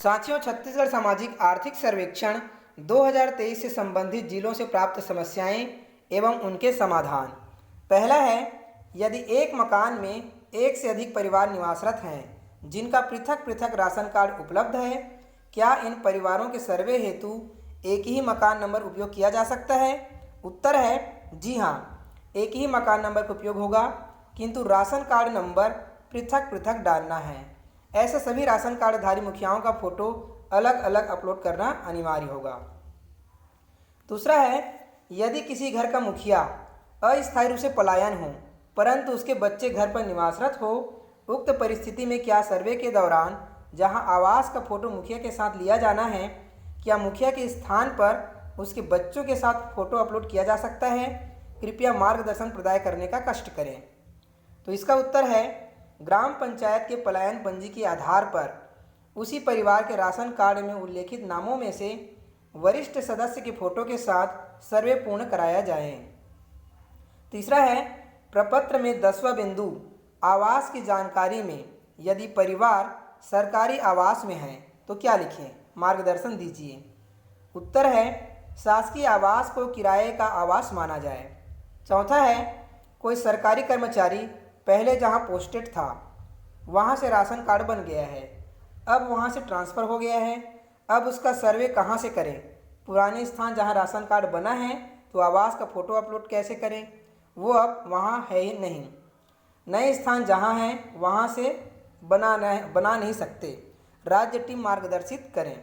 साथियों, छत्तीसगढ़ सामाजिक आर्थिक सर्वेक्षण 2023 से संबंधित जिलों से प्राप्त समस्याएं एवं उनके समाधान। पहला है, यदि एक मकान में एक से अधिक परिवार निवासरत हैं जिनका पृथक पृथक राशन कार्ड उपलब्ध है, क्या इन परिवारों के सर्वे हेतु एक ही मकान नंबर उपयोग किया जा सकता है? उत्तर है जी हाँ, एक ही मकान नंबर का उपयोग होगा, किंतु राशन कार्ड नंबर पृथक पृथक डालना है। ऐसे सभी राशन कार्डधारी मुखियाओं का फोटो अलग अलग अपलोड करना अनिवार्य होगा। दूसरा है, यदि किसी घर का मुखिया अस्थायी रूप से पलायन हो परंतु उसके बच्चे घर पर निवासरत हो, उक्त परिस्थिति में क्या सर्वे के दौरान जहां आवास का फोटो मुखिया के साथ लिया जाना है, क्या मुखिया के स्थान पर उसके बच्चों के साथ फोटो अपलोड किया जा सकता है? कृपया मार्गदर्शन प्रदान करने का कष्ट करें। तो इसका उत्तर है, ग्राम पंचायत के पलायन पंजी के आधार पर उसी परिवार के राशन कार्ड में उल्लेखित नामों में से वरिष्ठ सदस्य के फोटो के साथ सर्वे पूर्ण कराया जाए। तीसरा है, प्रपत्र में 10वां बिंदु आवास की जानकारी में यदि परिवार सरकारी आवास में है तो क्या लिखें? मार्गदर्शन दीजिए। उत्तर है, शासकीय आवास को किराए का आवास माना जाए। चौथा है, कोई सरकारी कर्मचारी पहले जहां पोस्टेड था वहां से राशन कार्ड बन गया है, अब वहां से ट्रांसफ़र हो गया है, अब उसका सर्वे कहां से करें? पुराने स्थान जहां राशन कार्ड बना है तो आवास का फ़ोटो अपलोड कैसे करें? वो अब वहां है ही नहीं। नए स्थान जहां है वहां से बना नहीं सकते। राज्य टीम मार्गदर्शित करें।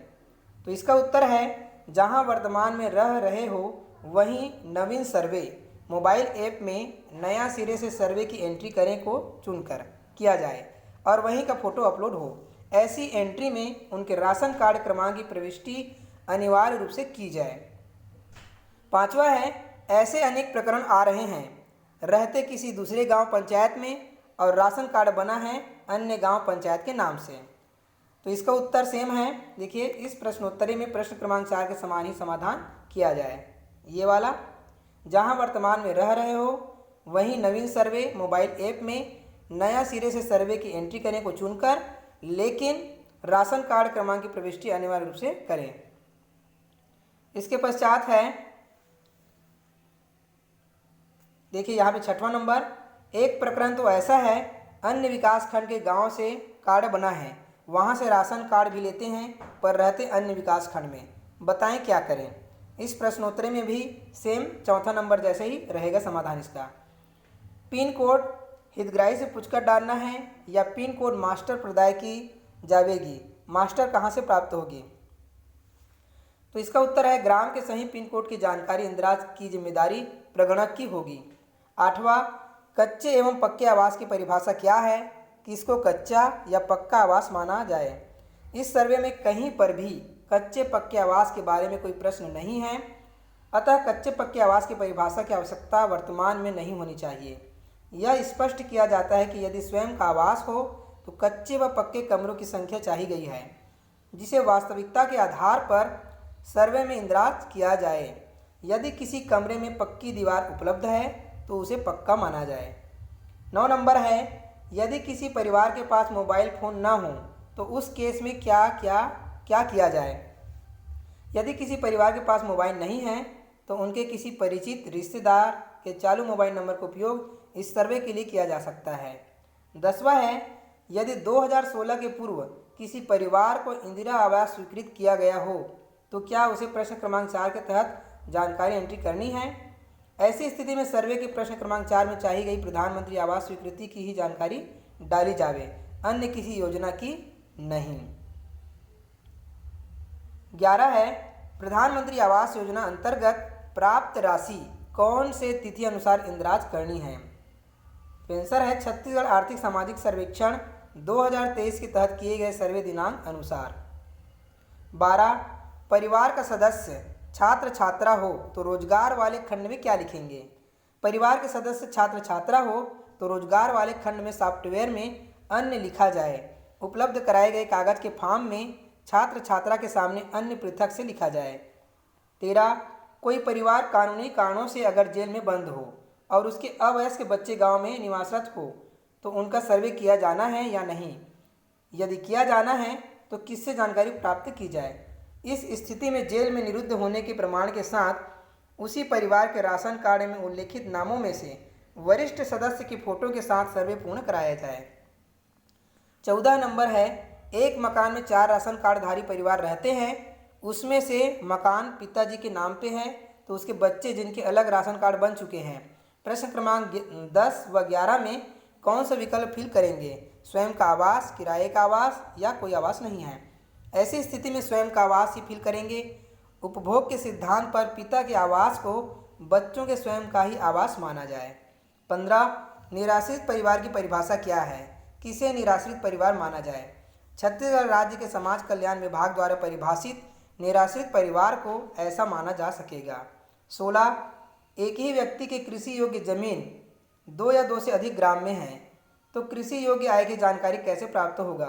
तो इसका उत्तर है, जहां वर्तमान में रह रहे हो वहीं नवीन सर्वे मोबाइल ऐप में नया सिरे से सर्वे की एंट्री करें को चुनकर किया जाए और वहीं का फोटो अपलोड हो। ऐसी एंट्री में उनके राशन कार्ड क्रमांक की प्रविष्टि अनिवार्य रूप से की जाए। पांचवा है, ऐसे अनेक प्रकरण आ रहे हैं, रहते किसी दूसरे गांव पंचायत में और राशन कार्ड बना है अन्य गांव पंचायत के नाम से। तो इसका उत्तर सेम है। देखिए, इस प्रश्नोत्तरी में प्रश्न क्रमांक 4 के समान ही समाधान किया जाए। ये वाला, जहां वर्तमान में रह रहे हो वहीं नवीन सर्वे मोबाइल ऐप में नया सिरे से सर्वे की एंट्री करने को चुनकर, लेकिन राशन कार्ड क्रमांक की प्रविष्टि अनिवार्य रूप से करें। इसके पश्चात है, देखिए यहाँ पे 6वां नंबर, एक प्रकरण तो ऐसा है, अन्य विकासखंड के गांव से कार्ड बना है, वहां से राशन कार्ड भी लेते हैं पर रहते अन्य विकासखंड में, बताएं क्या करें? इस प्रश्नोत्तरी में भी सेम चौथा नंबर जैसे ही रहेगा समाधान इसका। पिन कोड हितग्राही से पूछकर डालना है या पिन कोड मास्टर प्रदाय की जाएगी, मास्टर कहाँ से प्राप्त होगी? तो इसका उत्तर है, ग्राम के सही पिन कोड की जानकारी इंदिराज की जिम्मेदारी प्रगणक की होगी। 8वां, कच्चे एवं पक्के आवास की परिभाषा क्या है? किसको कच्चा या पक्का आवास माना जाए? इस सर्वे में कहीं पर भी कच्चे पक्के आवास के बारे में कोई प्रश्न नहीं है, अतः कच्चे पक्के आवास की परिभाषा की आवश्यकता वर्तमान में नहीं होनी चाहिए। यह स्पष्ट किया जाता है कि यदि स्वयं का आवास हो तो कच्चे व पक्के कमरों की संख्या चाही गई है, जिसे वास्तविकता के आधार पर सर्वे में इंदिराज किया जाए। यदि किसी कमरे में पक्की दीवार उपलब्ध है तो उसे पक्का माना जाए। 9 नंबर है, यदि किसी परिवार के पास मोबाइल फ़ोन न हो तो उस केस में क्या किया जाए? यदि किसी परिवार के पास मोबाइल नहीं है तो उनके किसी परिचित रिश्तेदार के चालू मोबाइल नंबर का उपयोग इस सर्वे के लिए किया जा सकता है। 10वां है, यदि 2016 के पूर्व किसी परिवार को इंदिरा आवास स्वीकृत किया गया हो तो क्या उसे प्रश्न क्रमांक 4 के तहत जानकारी एंट्री करनी है? ऐसी स्थिति में सर्वे के प्रश्न क्रमांक 4 में चाही गई प्रधानमंत्री आवास स्वीकृति की ही जानकारी डाली जावे, अन्य किसी योजना की नहीं। 11 है, प्रधानमंत्री आवास योजना अंतर्गत प्राप्त राशि कौन से तिथि अनुसार इंदिराज करनी है? तो आंसर है, छत्तीसगढ़ आर्थिक सामाजिक सर्वेक्षण 2023 के तहत किए गए सर्वे दिनांक अनुसार। 12, परिवार का सदस्य छात्र छात्रा हो तो रोजगार वाले खंड में क्या लिखेंगे? परिवार के सदस्य छात्र छात्रा हो तो रोजगार वाले खंड में सॉफ्टवेयर में अन्य लिखा जाए। उपलब्ध कराए गए कागज के फॉर्म में छात्र छात्रा के सामने अन्य पृथक से लिखा जाए। 13, कोई परिवार कानूनी कारणों से अगर जेल में बंद हो और उसके अवयस्क बच्चे गांव में निवासरत हो तो उनका सर्वे किया जाना है या नहीं? यदि किया जाना है तो किससे जानकारी प्राप्त की जाए। इस स्थिति में जेल में निरुद्ध होने के प्रमाण के साथ उसी परिवार के राशन कार्ड में उल्लेखित नामों में से वरिष्ठ सदस्य की फोटो के साथ सर्वे पूर्ण कराया जाए। 14 नंबर है, एक मकान में 4 राशन कार्डधारी परिवार रहते हैं, उसमें से मकान पिताजी के नाम पे है तो उसके बच्चे जिनके अलग राशन कार्ड बन चुके हैं। प्रश्न क्रमांक 10 व 11 में कौन सा विकल्प फिल करेंगे? स्वयं का आवास, किराए का आवास या कोई आवास नहीं है। ऐसी स्थिति में स्वयं का आवास ही फिल करेंगे। उपभोग के सिद्धांत पर पिता के आवास को बच्चों के स्वयं का ही आवास माना जाए। 15 निराश्रित परिवार की परिभाषा क्या है? किसे निराश्रित परिवार माना जाए? छत्तीसगढ़ राज्य के समाज कल्याण विभाग द्वारा परिभाषित निराश्रित परिवार को ऐसा माना जा सकेगा। 16 एक ही व्यक्ति की कृषि योग्य जमीन 2 या 2 से अधिक ग्राम में है तो कृषि योग्य आय की जानकारी कैसे प्राप्त होगा?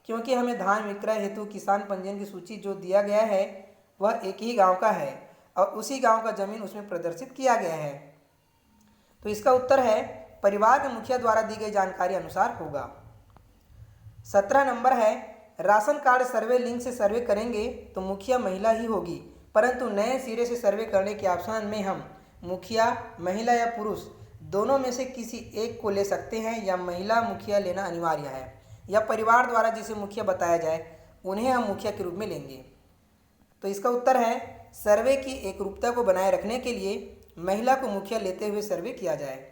क्योंकि हमें धान विक्रय हेतु किसान पंजीयन की सूची जो दिया गया है वह एक ही गांव का है और उसी गांव का जमीन उसमें प्रदर्शित किया गया है। तो इसका उत्तर है परिवार के मुखिया द्वारा दी गई जानकारी अनुसार होगा। 17 नंबर है, राशन कार्ड सर्वे लिंक से सर्वे करेंगे तो मुखिया महिला ही होगी, परंतु नए सिरे से सर्वे करने के ऑप्शन में हम मुखिया महिला या पुरुष दोनों में से किसी एक को ले सकते हैं या महिला मुखिया लेना अनिवार्य है या परिवार द्वारा जिसे मुखिया बताया जाए उन्हें हम मुखिया के रूप में लेंगे। तो इसका उत्तर है सर्वे की एकरूपता को बनाए रखने के लिए महिला को मुखिया लेते हुए सर्वे किया जाए।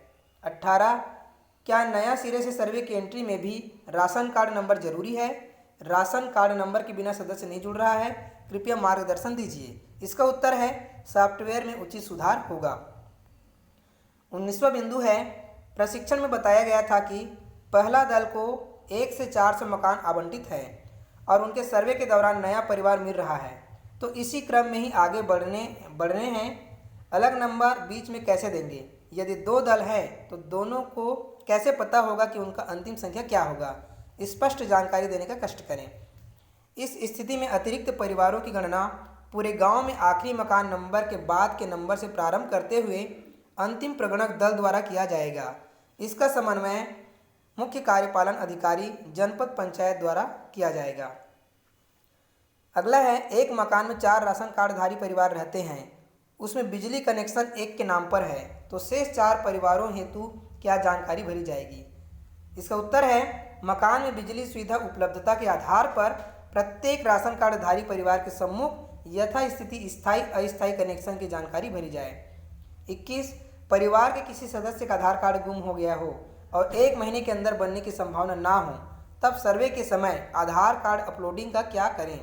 18 क्या नया सिरे से सर्वे की एंट्री में भी राशन कार्ड नंबर जरूरी है? राशन कार्ड नंबर के बिना सदस्य नहीं जुड़ रहा है, कृपया मार्गदर्शन दीजिए। इसका उत्तर है सॉफ्टवेयर में उचित सुधार होगा। 19वां बिंदु है, प्रशिक्षण में बताया गया था कि पहला दल को 1 से 400 मकान आवंटित है और उनके सर्वे के दौरान नया परिवार मिल रहा है, तो इसी क्रम में ही आगे बढ़ने हैं। अलग नंबर बीच में कैसे देंगे? यदि 2 दल हैं तो दोनों को कैसे पता होगा कि उनका अंतिम संख्या क्या होगा? स्पष्ट जानकारी देने का कष्ट करें। इस स्थिति में अतिरिक्त परिवारों की गणना पूरे गांव में आखिरी मकान नंबर के बाद के नंबर से प्रारंभ करते हुए अंतिम प्रगणक दल द्वारा किया जाएगा। इसका समन्वय मुख्य कार्यपालन अधिकारी जनपद पंचायत द्वारा किया जाएगा। अगला है, एक मकान में 4 राशन कार्डधारी परिवार रहते हैं, उसमें बिजली कनेक्शन एक के नाम पर है तो शेष 4 परिवारों हेतु क्या जानकारी भरी जाएगी? इसका उत्तर है मकान में बिजली सुविधा उपलब्धता के आधार पर प्रत्येक राशन कार्डधारी परिवार के सम्मुख यथास्थिति स्थायी अस्थायी कनेक्शन की जानकारी भरी जाए। 21 परिवार के किसी सदस्य का आधार कार्ड गुम हो गया हो और 1 महीने के अंदर बनने की संभावना ना हो तब सर्वे के समय आधार कार्ड अपलोडिंग का क्या करें?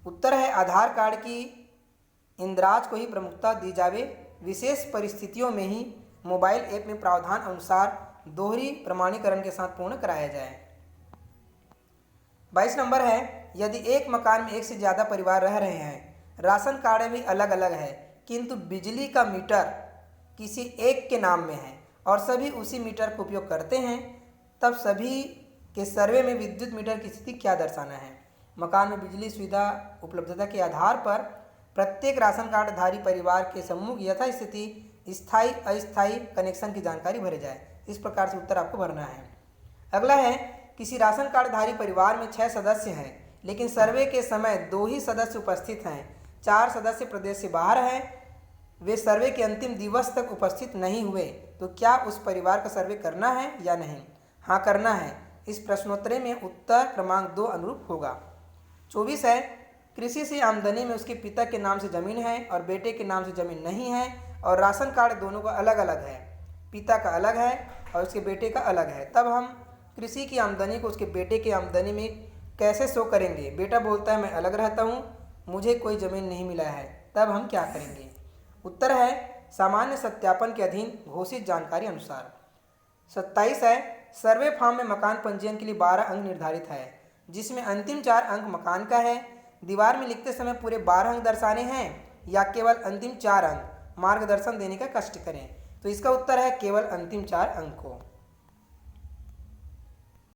उत्तर है आधार कार्ड की इंद्राज को ही प्रमुखता दी जावे। विशेष परिस्थितियों में ही मोबाइल ऐप में प्रावधान अनुसार दोहरी प्रमाणीकरण के साथ पूर्ण कराया जाए। 22 नंबर है, यदि एक मकान में 1 से ज़्यादा परिवार रह रहे हैं, राशन कार्ड भी अलग अलग है किंतु बिजली का मीटर किसी एक के नाम में है और सभी उसी मीटर का उपयोग करते हैं, तब सभी के सर्वे में विद्युत मीटर की स्थिति क्या दर्शाना है? मकान में बिजली सुविधा उपलब्धता के आधार पर प्रत्येक राशन कार्डधारी परिवार के सम्मुख यथास्थिति स्थायी अस्थायी कनेक्शन की जानकारी भरे जाए। इस प्रकार से उत्तर आपको भरना है। अगला है, किसी राशन कार्डधारी परिवार में 6 सदस्य हैं लेकिन सर्वे के समय 2 ही सदस्य उपस्थित हैं, 4 सदस्य प्रदेश से बाहर हैं, वे सर्वे के अंतिम दिवस तक उपस्थित नहीं हुए, तो क्या उस परिवार का सर्वे करना है या नहीं? हाँ, करना है। इस प्रश्नोत्तरी में उत्तर क्रमांक 2 अनुरूप होगा। 24 है, कृषि से आमदनी में उसके पिता के नाम से जमीन है और बेटे के नाम से जमीन नहीं है और राशन कार्ड दोनों का अलग अलग है, पिता का अलग है और उसके बेटे का अलग है, तब हम कृषि की आमदनी को उसके बेटे की आमदनी में कैसे शो करेंगे? बेटा बोलता है मैं अलग रहता हूँ, मुझे कोई ज़मीन नहीं मिला है, तब हम क्या करेंगे? उत्तर है सामान्य सत्यापन के अधीन घोषित जानकारी अनुसार। 27 है, सर्वे फॉर्म में मकान पंजीयन के लिए 12 अंक निर्धारित है जिसमें अंतिम 4 अंक मकान का है। दीवार में लिखते समय पूरे 12 अंक दर्शाने हैं या केवल अंतिम 4 अंक? मार्गदर्शन देने का कष्ट करें। तो इसका उत्तर है केवल अंतिम 4 अंक को।